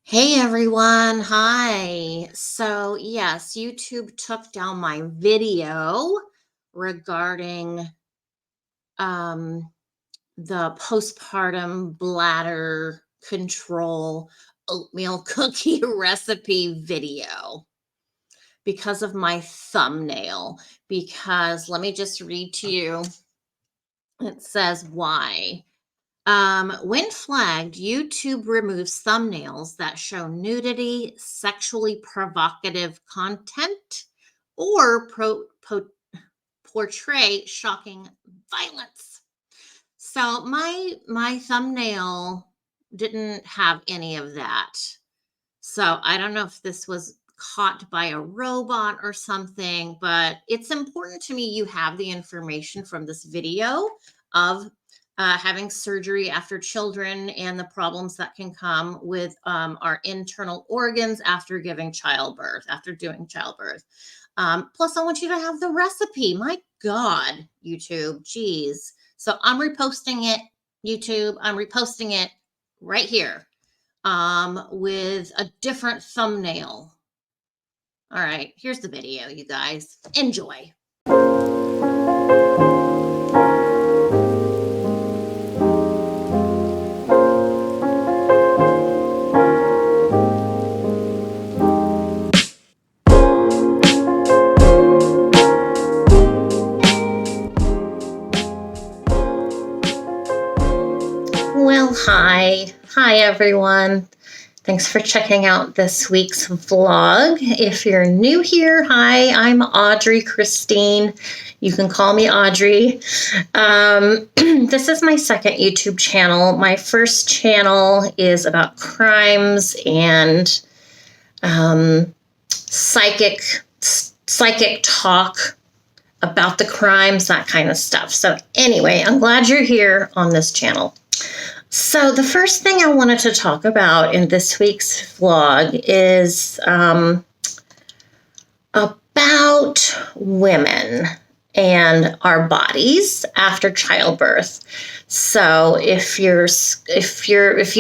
Hey everyone, hi. So, yes, YouTube took down my video regarding um, the postpartum bladder control oatmeal cookie recipe video because of my thumbnail. Because let me just read to you, it says why. When flagged, YouTube removes thumbnails that show nudity, sexually provocative content, or portray shocking violence. So my thumbnail didn't have any of that. So I don't know if this was caught by a robot or something, but it's important to me you have the information from this video of having surgery after children and the problems that can come with our internal organs after giving childbirth, after doing childbirth. Plus, I want you to have the recipe. My God, YouTube, geez. So I'm reposting it, YouTube. I'm reposting it right here with a different thumbnail. All right, here's the video, you guys. Enjoy. Well, hi everyone. Thanks for checking out this week's vlog. If you're new here, hi, I'm Audrey Christine. You can call me Audrey. This is my second YouTube channel. My first channel is about crimes and psychic talk about the crimes, that kind of stuff. So anyway, I'm glad you're here on this channel. So the first thing I wanted to talk about in this week's vlog is about women and our bodies after childbirth. So if you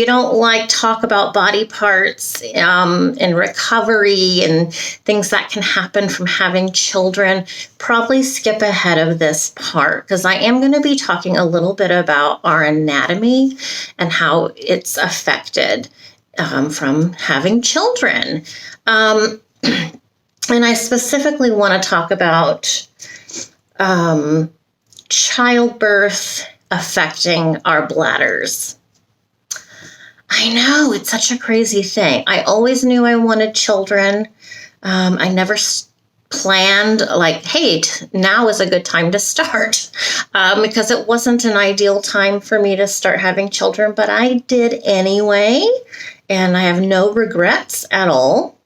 don't like talk about body parts and recovery and things that can happen from having children, probably skip ahead of this part because I am going to be talking a little bit about our anatomy and how it's affected from having children. And I specifically want to talk about childbirth affecting our bladders. I know, it's such a crazy thing. I always knew I wanted children. I never planned like, hey, now is a good time to start because it wasn't an ideal time for me to start having children, but I did anyway, and I have no regrets at all.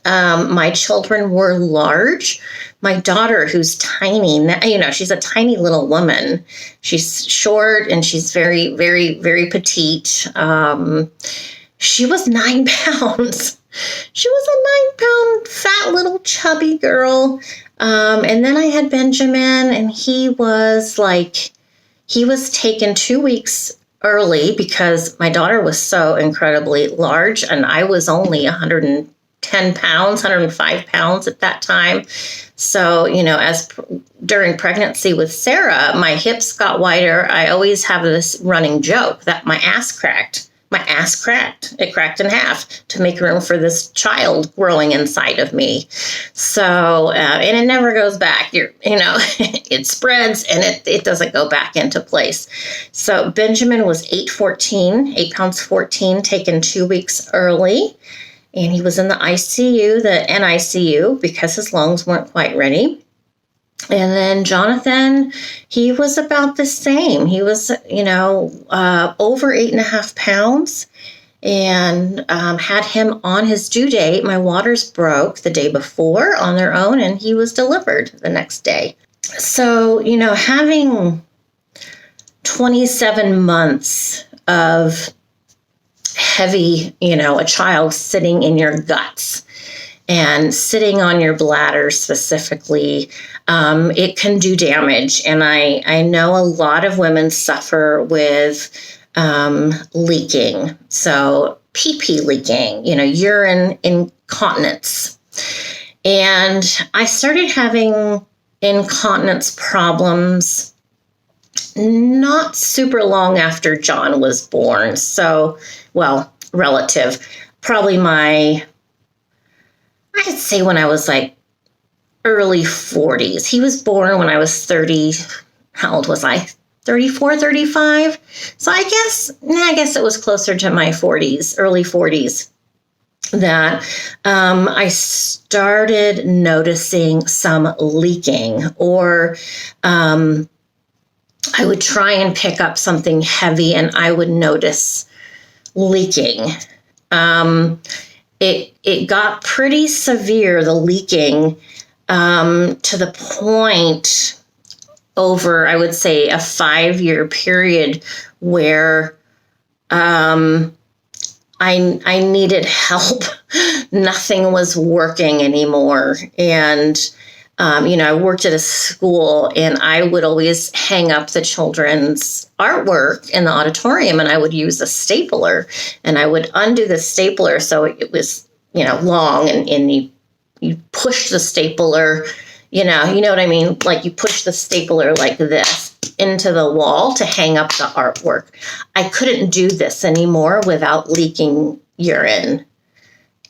My children were large. My daughter, who's tiny, she's a tiny little woman. She's short and she's very, very, very petite. She was 9 pounds. She was a 9-pound, fat little chubby girl. And then I had Benjamin, and he was taken 2 weeks early because my daughter was so incredibly large, and I was only 110 pounds, 105 pounds at that time. So, during pregnancy with Sarah, my hips got wider. I always have this running joke that my ass cracked. It cracked in half to make room for this child growing inside of me. So, and it never goes back. It spreads and it doesn't go back into place. So Benjamin was 8 pounds 14, taken 2 weeks early. And he was in the ICU, the NICU, because his lungs weren't quite ready. And then Jonathan, he was about the same. He was, over 8.5 pounds, and had him on his due date. My waters broke the day before on their own, and he was delivered the next day. So, having 27 months of heavy, a child sitting in your guts and sitting on your bladder specifically, it can do damage. And I know a lot of women suffer with leaking. So pee-pee leaking, urine incontinence. And I started having incontinence problems not super long after John was born. So, well, relative, probably I'd say when I was like early 40s. He was born when I was 30. How old was I? 34, 35. So I guess it was closer to my 40s, early 40s, that I started noticing some leaking, or I would try and pick up something heavy and I would notice leaking. It got pretty severe, the leaking, to the point over, I would say, a 5-year period where I needed help. Nothing was working anymore. And, I worked at a school, and I would always hang up the children's artwork in the auditorium, and I would use a stapler, and I would undo the stapler so it was, long, and you push the stapler, you know what I mean? Like you push the stapler like this into the wall to hang up the artwork. I couldn't do this anymore without leaking urine.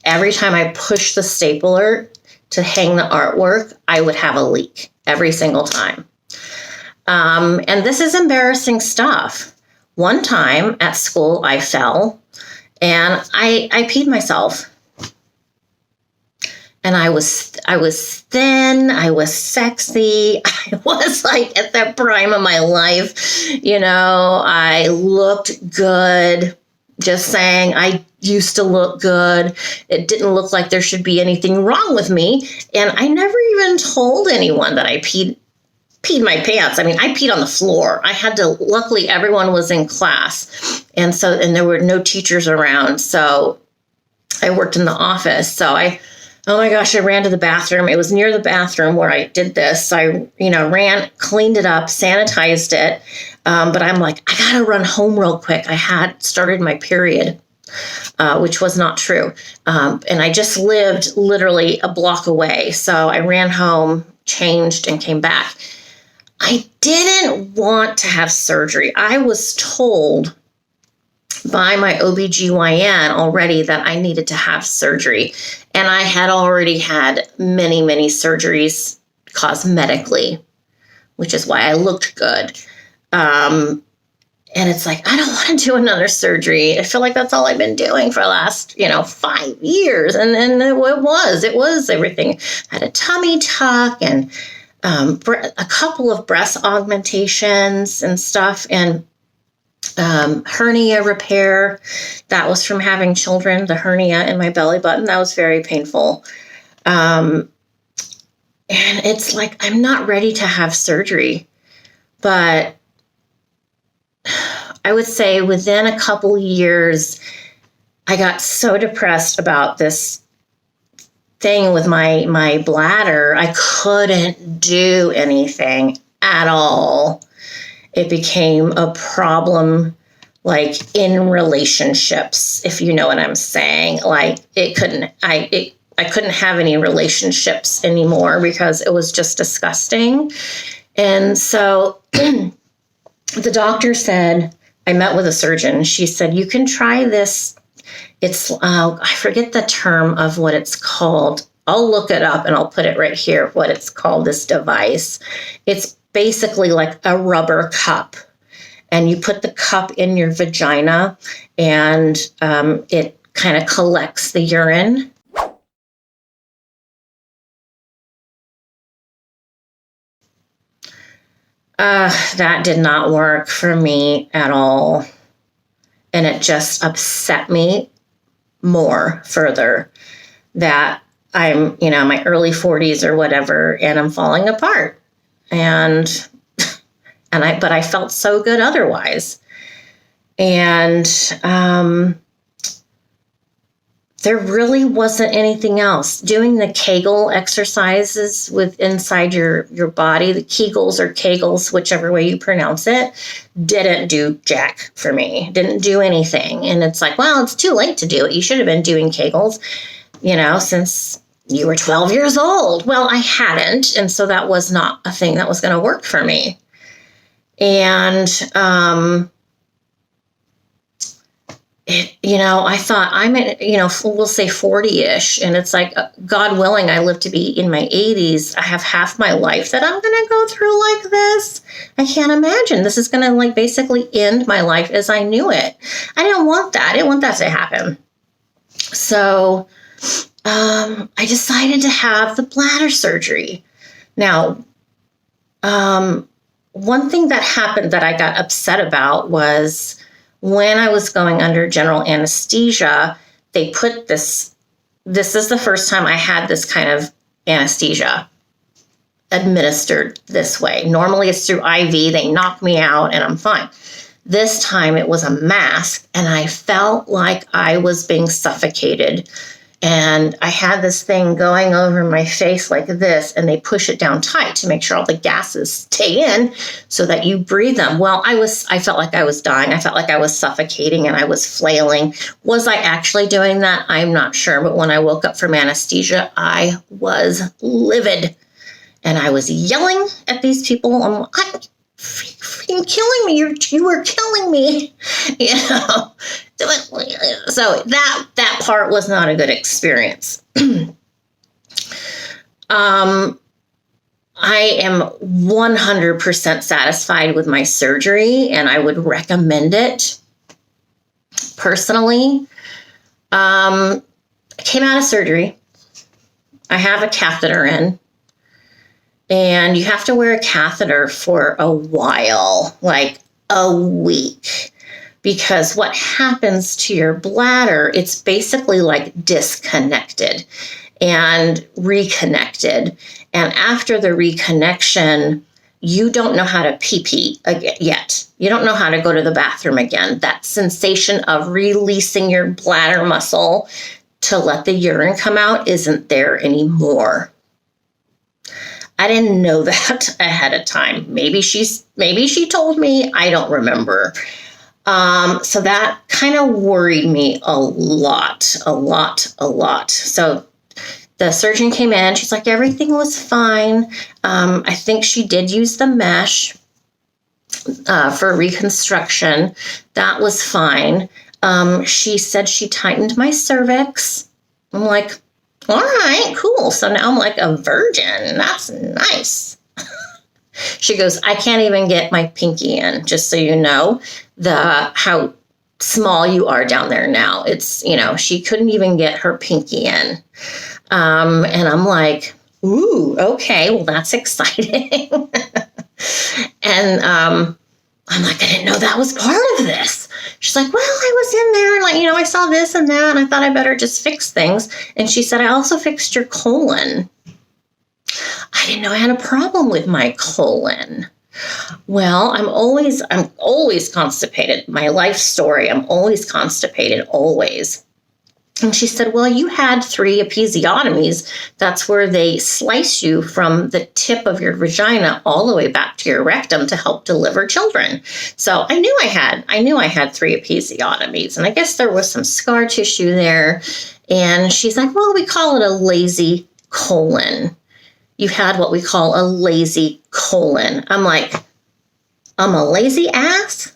Every time I pushed the stapler to hang the artwork, I would have a leak every single time. And this is embarrassing stuff. One time at school, I fell and I peed myself. And I was thin, I was sexy, I was like at the prime of my life, I looked good. Just saying, I used to look good. It didn't look like there should be anything wrong with me. And I never even told anyone that I peed my pants. I mean, I peed on the floor. Luckily everyone was in class. And there were no teachers around. So I worked in the office. So oh my gosh, I ran to the bathroom. It was near the bathroom where I did this. I, ran, cleaned it up, sanitized it. But I'm like, I got to run home real quick. I had started my period, which was not true. And I just lived literally a block away. So I ran home, changed, and came back. I didn't want to have surgery. I was told by my OBGYN already that I needed to have surgery. And I had already had many, many surgeries cosmetically, which is why I looked good. And it's like, I don't want to do another surgery. I feel like that's all I've been doing for the last, 5 years. And it was everything. I had a tummy tuck and a couple of breast augmentations and stuff, and hernia repair. That was from having children, the hernia in my belly button. That was very painful. And it's like, I'm not ready to have surgery, but I would say within a couple years, I got so depressed about this thing with my bladder. I couldn't do anything at all. It became a problem, like in relationships, if you know what I'm saying. Like I couldn't have any relationships anymore because it was just disgusting. And so the doctor said, I met with a surgeon. She said, you can try this. It's, I forget the term of what it's called. I'll look it up and I'll put it right here, what it's called, this device. It's basically like a rubber cup. And you put the cup in your vagina and it kind of collects the urine. That did not work for me at all. And it just upset me more further that I'm, my early 40s or whatever, and I'm falling apart. But I felt so good otherwise. And there really wasn't anything else. Doing the Kegel exercises with inside your body, the Kegels or Kegels, whichever way you pronounce it, didn't do jack for me. Didn't do anything. And it's like, well, it's too late to do it. You should have been doing Kegels, since you were 12 years old. Well, I hadn't. And so that was not a thing that was going to work for me. And, I thought I'm at, we'll say 40-ish. And it's like, God willing, I live to be in my 80s. I have half my life that I'm going to go through like this. I can't imagine. This is going to basically end my life as I knew it. I didn't want that. I didn't want that to happen. So I decided to have the bladder surgery. Now, one thing that happened that I got upset about was when I was going under general anesthesia, they put this is the first time I had this kind of anesthesia administered this way. Normally it's through IV. They knock me out and I'm fine. This time it was a mask and I felt like I was being suffocated. And I had this thing going over my face like this, and they push it down tight to make sure all the gases stay in so that you breathe them. Well, I felt like I was dying. I felt like I was suffocating and I was flailing. Was I actually doing that? I'm not sure. But when I woke up from anesthesia, I was livid and I was yelling at these people. I'm freaking killing me. You were killing me. So that part was not a good experience. I am 100% satisfied with my surgery, and I would recommend it personally. I came out of surgery. I have a catheter in. And you have to wear a catheter for a while, like a week, because what happens to your bladder, it's basically like disconnected and reconnected. And after the reconnection, you don't know how to pee yet. You don't know how to go to the bathroom again. That sensation of releasing your bladder muscle to let the urine come out isn't there anymore. I didn't know that ahead of time. Maybe she told me. I don't remember. So that kind of worried me a lot. So the surgeon came in. She's like, everything was fine. I think she did use the mesh for reconstruction. That was fine. She said she tightened my cervix. I'm like, all right, cool. So now I'm like a virgin. That's nice. She goes, I can't even get my pinky in, just so you know, how small you are down there now. It's, she couldn't even get her pinky in. And I'm like, ooh, okay, well, that's exciting. And I'm like, I didn't know that was part of this. She's like, well, I was in there and I saw this and that, and I thought I better just fix things. And she said, I also fixed your colon. I didn't know I had a problem with my colon. Well, I'm always constipated. My life story, I'm always constipated, always. And she said, well, you had 3 episiotomies. That's where they slice you from the tip of your vagina all the way back to your rectum to help deliver children. So I knew I had 3 episiotomies, and I guess there was some scar tissue there. And she's like, well, we call it a lazy colon. You had what we call a lazy colon. I'm like, I'm a lazy ass?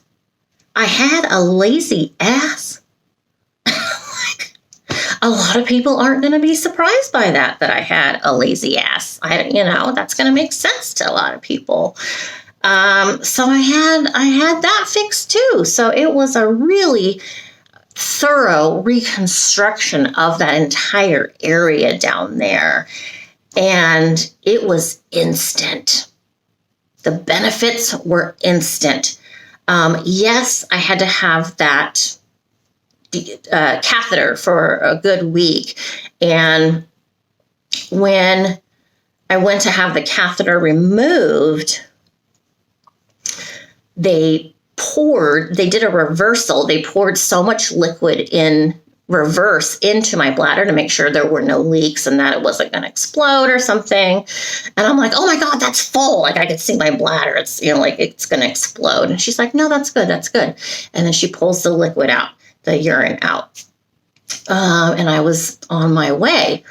I had a lazy ass? A lot of people aren't going to be surprised by that I had a lazy ass. That's going to make sense to a lot of people. So I had that fixed too. So it was a really thorough reconstruction of that entire area down there. And it was instant. The benefits were instant. Yes, I had to have that catheter for a good week. And when I went to have the catheter removed, they did a reversal. They poured so much liquid in reverse into my bladder to make sure there were no leaks and that it wasn't going to explode or something. And I'm like, oh my God, that's full. Like I could see my bladder. It's, like it's going to explode. And she's like, no, that's good. That's good. And then she pulls the liquid out, the urine out. And I was on my way.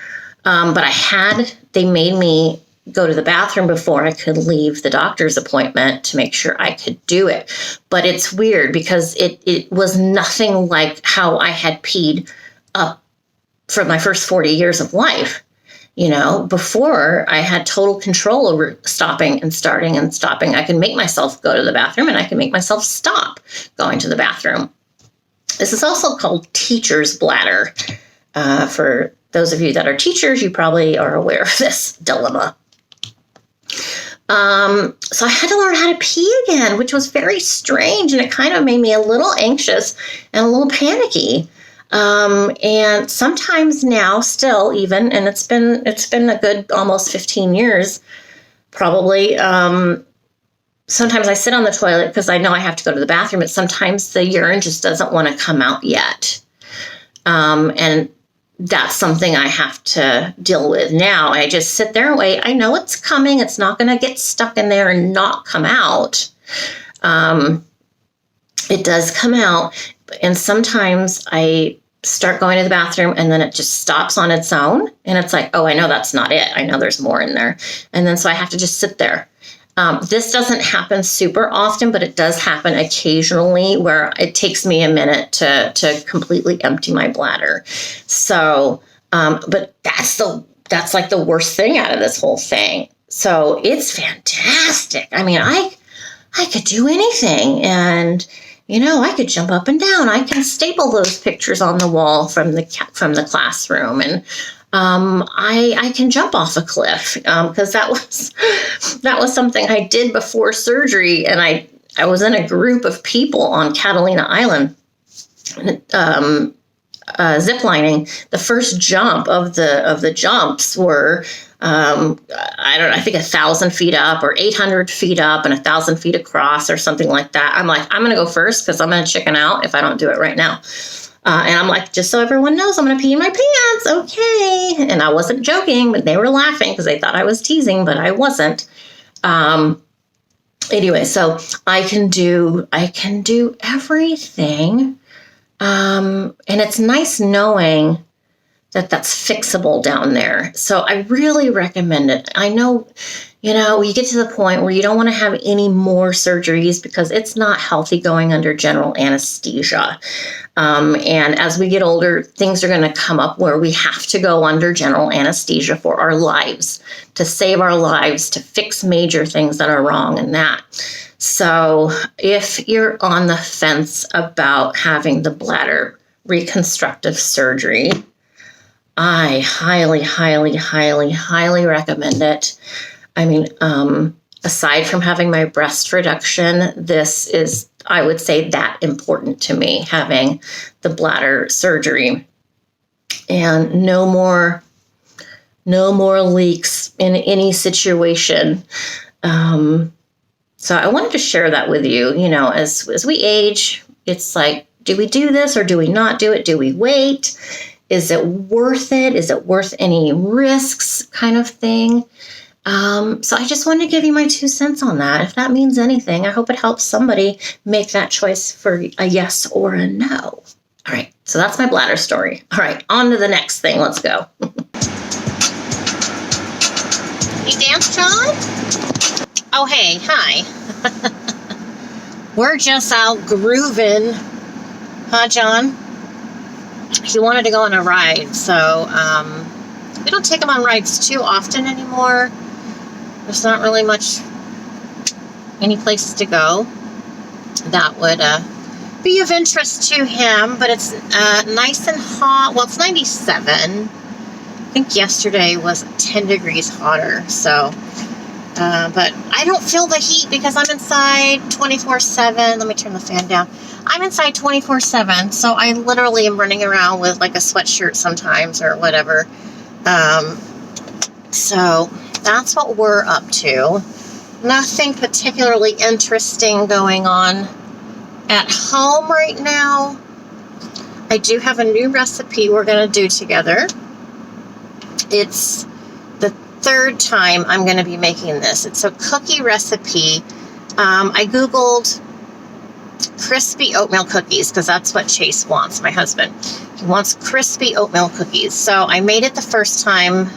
But they made me go to the bathroom before I could leave the doctor's appointment to make sure I could do it. But it's weird because it was nothing like how I had peed up for my first 40 years of life. Before I had total control over stopping and starting and stopping. I can make myself go to the bathroom and I can make myself stop going to the bathroom. This is also called teacher's bladder. For those of you that are teachers, you probably are aware of this dilemma. So I had to learn how to pee again, which was very strange. And it kind of made me a little anxious and a little panicky. And sometimes now still even, and it's been a good almost 15 years, probably. Sometimes I sit on the toilet because I know I have to go to the bathroom, but sometimes the urine just doesn't want to come out yet. And that's something I have to deal with now. I just sit there and wait. I know it's coming. It's not going to get stuck in there and not come out. It does come out. And sometimes I start going to the bathroom and then it just stops on its own. And it's like, oh, I know that's not it. I know there's more in there. And then so I have to just sit there. This doesn't happen super often, but it does happen occasionally where it takes me a minute to completely empty my bladder. So, but that's like the worst thing out of this whole thing. So it's fantastic. I mean, I could do anything, and I could jump up and down. I can staple those pictures on the wall from the classroom, and I can jump off a cliff because that was something I did before surgery, and I was in a group of people on Catalina Island, ziplining. The first jump of the jumps were I think 1,000 feet up or 800 feet up and 1,000 feet across or something like that. I'm like, I'm going to go first because I'm going to chicken out if I don't do it right now. And I'm like, just so everyone knows, I'm going to pee in my pants. Okay. And I wasn't joking, but they were laughing because they thought I was teasing, but I wasn't. Anyway, so I can do everything. And it's nice knowing that that's fixable down there. So I really recommend it. I know, you get to the point where you don't want to have any more surgeries because it's not healthy going under general anesthesia. And as we get older, things are going to come up where we have to go under general anesthesia for our lives, to save our lives, to fix major things that are wrong in that. So if you're on the fence about having the bladder reconstructive surgery, I highly, highly, highly, highly recommend it. I mean, aside from having my breast reduction, this is, I would say, that important to me, having the bladder surgery. And no more leaks in any situation. So I wanted to share that with you. As we age, it's like, do we do this or do we not do it? Do we wait? Is it worth it? Is it worth any risks, kind of thing? So I just wanted to give you my 2 cents on that. If that means anything, I hope it helps somebody make that choice for a yes or a no. All right, so that's my bladder story. All right, on to the next thing. Let's go. You dance, John? Oh, hey, hi. We're just out grooving. Huh, John? He wanted to go on a ride, so we don't take him on rides too often anymore. There's not really any places to go that would be of interest to him, but it's nice and hot. Well, it's 97. I think yesterday was 10 degrees hotter, so but I don't feel the heat because I'm inside 24/7. Let me turn the fan down. I'm inside 24/7, so I literally am running around with like a sweatshirt sometimes or whatever. So that's what we're up to. Nothing particularly interesting going on at home right now. I do have a new recipe we're going to do together. It's the third time I'm going to be making this. It's a cookie recipe. I Googled crispy oatmeal cookies because that's what Chase wants, my husband. He wants crispy oatmeal cookies. So I made it the first time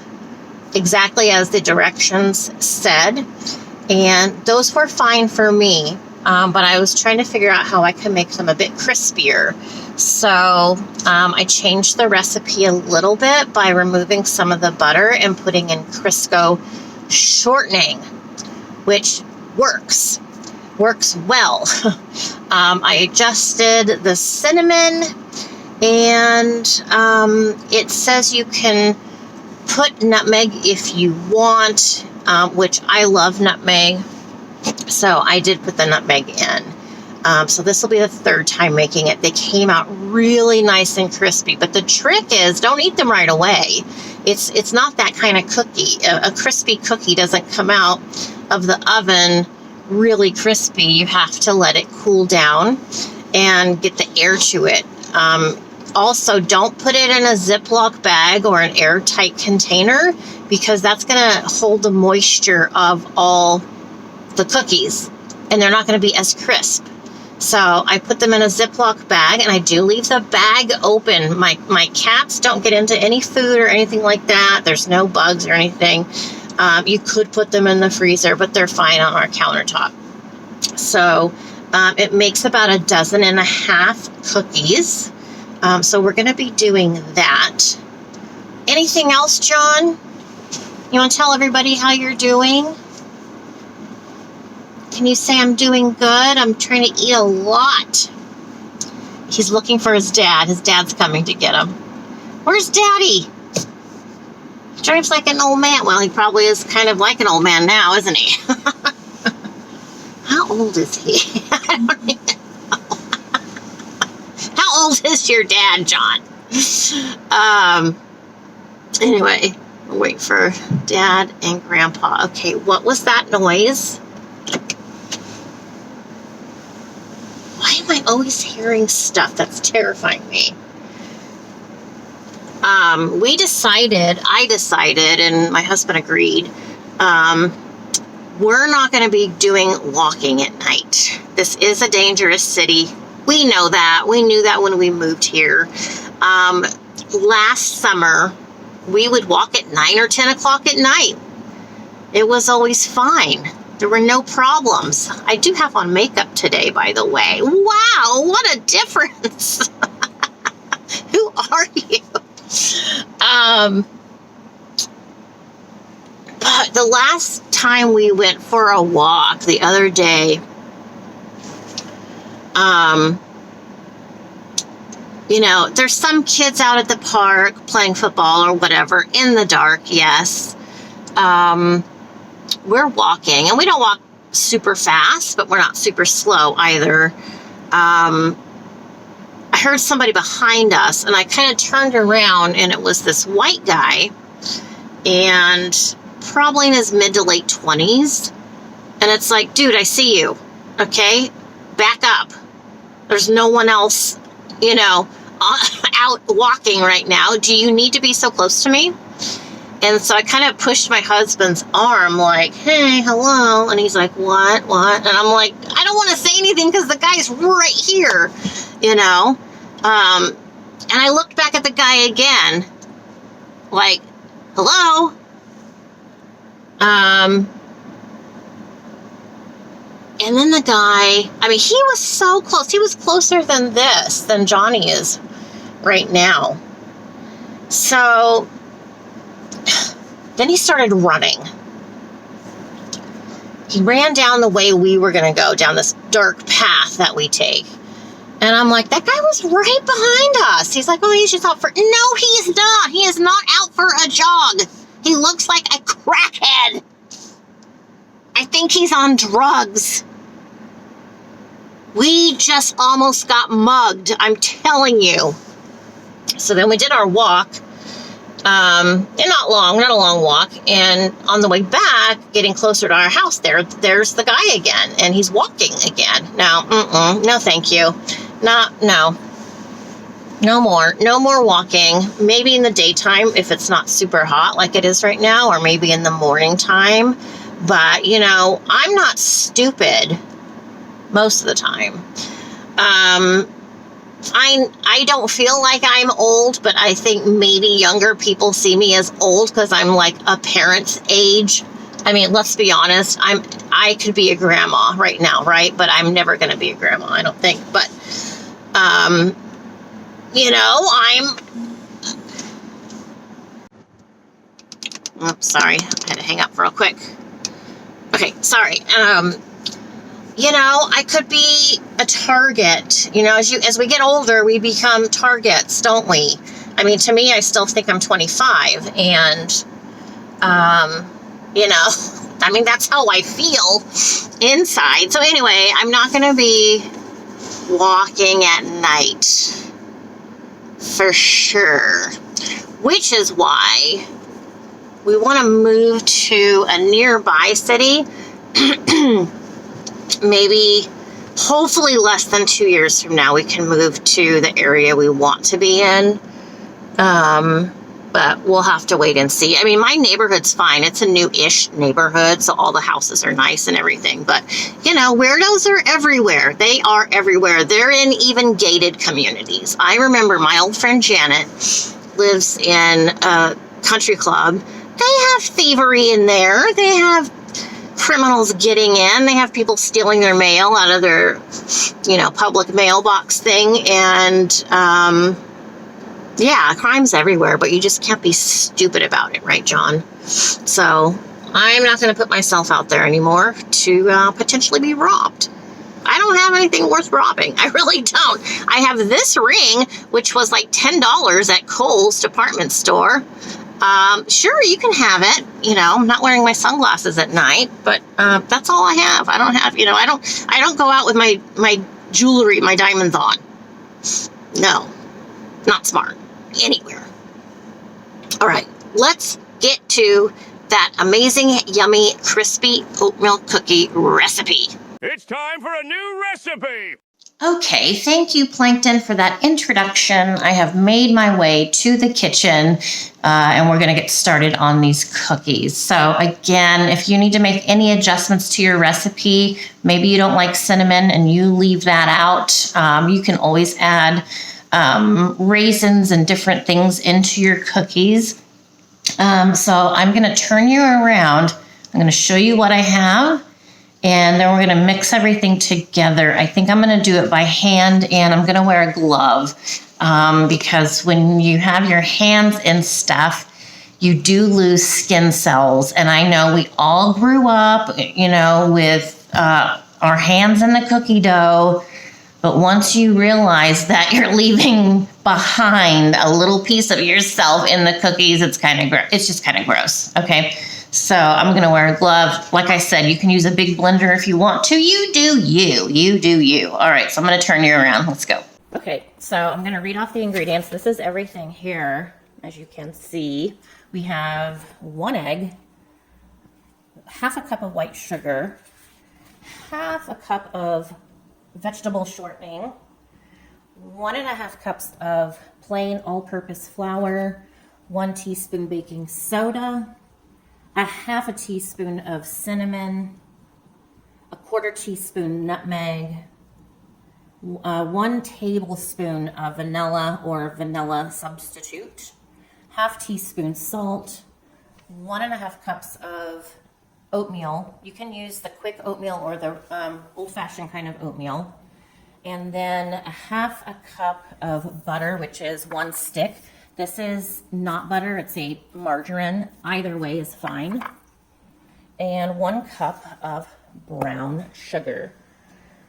exactly as the directions said, and those were fine for me, but I was trying to figure out how I could make them a bit crispier. So I changed the recipe a little bit by removing some of the butter and putting in Crisco shortening, which works well. I adjusted the cinnamon, and it says you can put nutmeg if you want, which I love nutmeg, so I did put the nutmeg in. So this will be the third time making it. They came out really nice and crispy, but the trick is don't eat them right away. It's not that kind of cookie. A crispy cookie doesn't come out of the oven really crispy. You have to let it cool down and get the air to it. Also, don't put it in a Ziploc bag or an airtight container, because that's going to hold the moisture of all the cookies, and they're not going to be as crisp. So I put them in a Ziploc bag, and I do leave the bag open. My cats don't get into any food or anything like that. There's no bugs or anything. You could put them in the freezer, but they're fine on our countertop. So it makes about 12 cookies. So we're going to be doing that. Anything else, John? You want to tell everybody how you're doing? Can you say I'm doing good? I'm trying to eat a lot. He's looking for his dad. His dad's coming to get him. Where's Daddy? He drives like an old man. Well, he probably is kind of like an old man now, isn't he? How old is he? I don't even know. How old is your dad, John? Anyway, we'll wait for Dad and Grandpa. Okay, what was that noise? Why am I always hearing stuff? That's terrifying me. I decided, and my husband agreed, we're not going to be doing walking at night. This is a dangerous city. We know that. We knew that when we moved here. Last summer, we would walk at 9 or 10 o'clock at night. It was always fine. There were no problems. I do have on makeup today, by the way. Wow, what a difference. Who are you? But the last time we went for a walk the other day, you know, there's some kids out at the park playing football or whatever in the dark, yes. We're walking, and we don't walk super fast, but we're not super slow either. I heard somebody behind us, and I kind of turned around, and it was this white guy, and probably in his mid to late 20s. And it's like, dude, I see you. Okay, back up. There's no one else, you know, out walking right now. Do you need to be so close to me? And so I kind of pushed my husband's arm like, hey, hello. And he's like, what? And I'm like, I don't want to say anything because the guy's right here, you know. And I looked back at the guy again, like, hello. And then the guy, I mean, he was so close. He was closer than Johnny is right now. So then he started running. He ran down the way we were going to go, down this dark path that we take. And I'm like, that guy was right behind us. He's like, oh, he's just out for... No, he is not. He is not out for a jog. He looks like a crackhead. I think he's on drugs. We just almost got mugged, I'm telling you. So then we did our walk. And not a long walk. And on the way back, getting closer to our house there's the guy again. And he's walking again. No, no, thank you. No. No more walking. Maybe in the daytime if it's not super hot like it is right now, or maybe in the morning time. But, you know, I'm not stupid most of the time. I don't feel like I'm old, but I think maybe younger people see me as old because I'm like a parent's age. I mean, let's be honest. I could be a grandma right now, right? But I'm never going to be a grandma, I don't think. But, you know, oops, sorry. I had to hang up real quick. Okay, sorry. You know, I could be a target. You know, as we get older, we become targets, don't we? I mean, to me, I still think I'm 25, and you know, I mean, that's how I feel inside. So anyway, I'm not going to be walking at night for sure, which is why we want to move to a nearby city. Maybe, hopefully less than 2 years from now, we can move to the area we want to be in. But we'll have to wait and see. I mean, my neighborhood's fine. It's a new-ish neighborhood, so all the houses are nice and everything. But, you know, weirdos are everywhere. They are everywhere. They're in even gated communities. I remember my old friend Janet lives in a country club. They have thievery in there. They have criminals getting in. They have people stealing their mail out of their, you know, public mailbox thing. And, yeah, crime's everywhere, but you just can't be stupid about it, right, John? So I'm not going to put myself out there anymore to potentially be robbed. I don't have anything worth robbing. I really don't. I have this ring, which was like $10 at Kohl's department store. Sure, you can have it. You know, I'm not wearing my sunglasses at night, but that's all I have. I don't have, you know, I don't go out with my jewelry, my diamonds on. No, not smart. Anywhere. All right, let's get to that amazing, yummy, crispy oatmeal cookie recipe. It's time for a new recipe. Okay, thank you, Plankton, for that introduction. I have made my way to the kitchen, and we're going to get started on these cookies. So again, if you need to make any adjustments to your recipe, maybe you don't like cinnamon and you leave that out, you can always add raisins and different things into your cookies. So I'm going to turn you around. I'm going to show you what I have. And then we're going to mix everything together. I think I'm going to do it by hand, and I'm going to wear a glove because when you have your hands in stuff, you do lose skin cells. And I know we all grew up, you know, with our hands in the cookie dough. But once you realize that you're leaving behind a little piece of yourself in the cookies, it's just kind of gross. Okay. So I'm going to wear a glove. Like I said, you can use a big blender if you want to. You do you. You do you. All right, so I'm going to turn you around. Let's go. Okay, so I'm going to read off the ingredients. This is everything here. As you can see, we have 1 egg, half a cup of white sugar, half a cup of vegetable shortening, 1.5 cups of plain all-purpose flour, 1 teaspoon baking soda, a 1/2 teaspoon of cinnamon, a 1/4 teaspoon nutmeg, 1 tablespoon of vanilla or vanilla substitute, 1/2 teaspoon salt, 1.5 cups of oatmeal. You can use the quick oatmeal or the old-fashioned kind of oatmeal. And then 1/2 cup of butter, which is 1 stick. This is not butter, it's a margarine. Either way is fine. And 1 cup of brown sugar.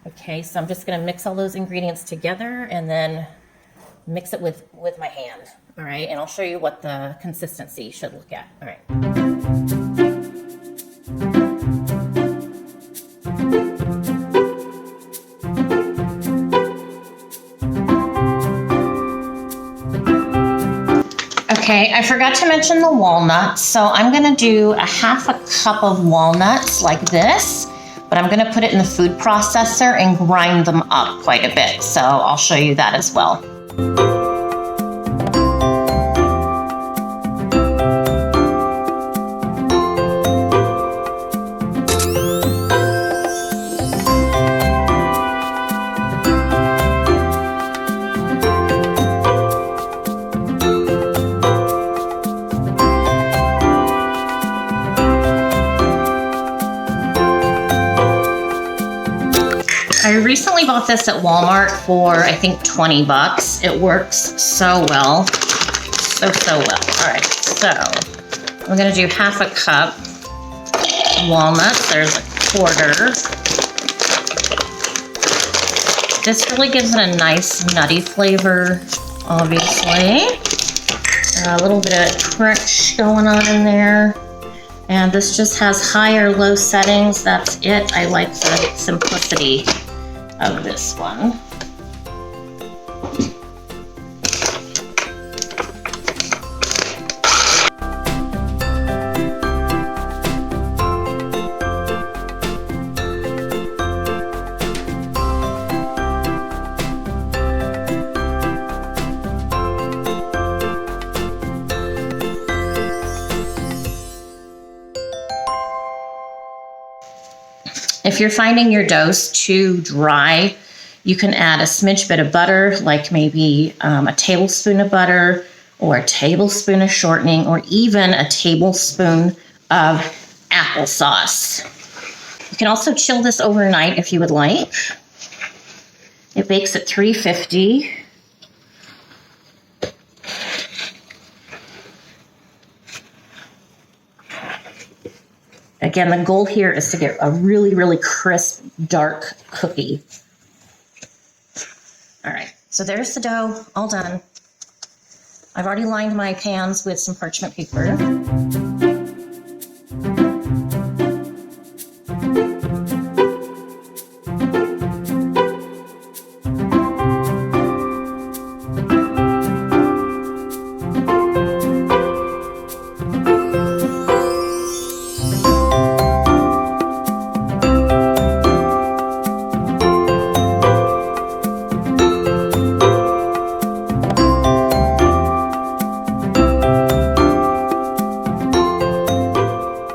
Okay, so I'm just gonna mix all those ingredients together and then mix it with my hand. All right, and I'll show you what the consistency should look at. All right. Okay, I forgot to mention the walnuts, so I'm going to do a 1/2 cup of walnuts like this, but I'm going to put it in the food processor and grind them up quite a bit, so I'll show you that as well. bought this at Walmart for, I think, 20 bucks. It works so well. So well. All right, so I'm gonna do half a cup walnuts. There's a quarter. This really gives it a nice nutty flavor, obviously. A little bit of crunch going on in there. And this just has high or low settings. That's it. I like the simplicity of this one. If you're finding your doughs too dry, you can add a smidge bit of butter, like maybe a tablespoon of butter or a tablespoon of shortening or even a tablespoon of applesauce. You can also chill this overnight if you would like. It bakes at 350. Again, the goal here is to get a really, really crisp, dark cookie. All right, so there's the dough, all done. I've already lined my pans with some parchment paper.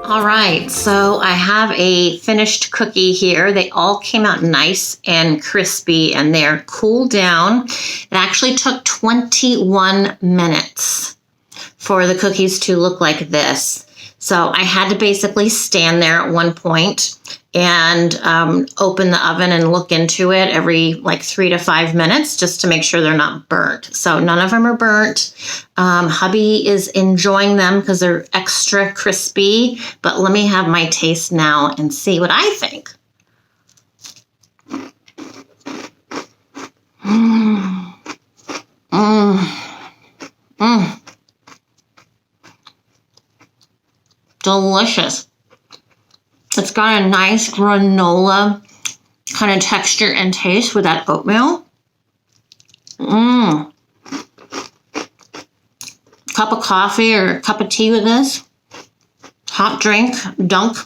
All right, so I have a finished cookie here. They all came out nice and crispy and they're cooled down. It actually took 21 minutes for the cookies to look like this. So I had to basically stand there at one point and open the oven and look into it every like 3 to 5 minutes just to make sure they're not burnt. So none of them are burnt. Hubby is enjoying them because they're extra crispy, but let me have my taste now and see what I think. Delicious. It's got a nice granola kind of texture and taste with that oatmeal. Cup of coffee or a cup of tea with this. Hot drink, dunk.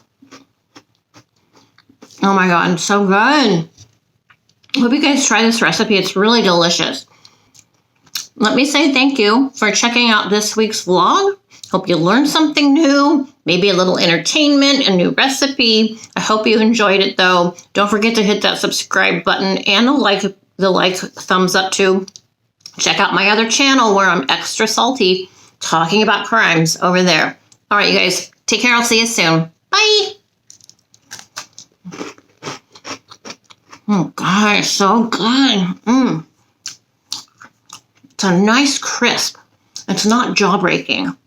Oh my God, so good. Hope you guys try this recipe. It's really delicious. Let me say thank you for checking out this week's vlog. Hope you learned something new, maybe a little entertainment, a new recipe. I hope you enjoyed it though. Don't forget to hit that subscribe button and the like thumbs up too. Check out my other channel where I'm extra salty talking about crimes over there. All right, you guys, take care. I'll see you soon. Bye. Oh God, it's so good. It's a nice crisp. It's not jaw-breaking.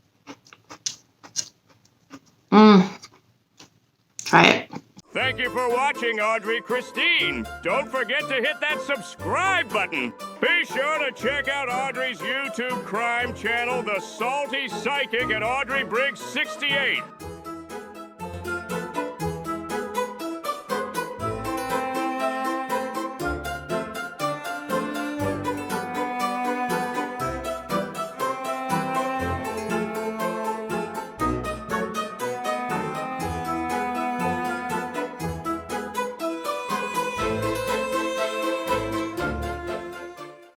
Try it. Thank you for watching, Audrey Christine. Don't forget to hit that subscribe button. Be sure to check out Audrey's YouTube crime channel, The Salty Psychic at Audrey Briggs 68.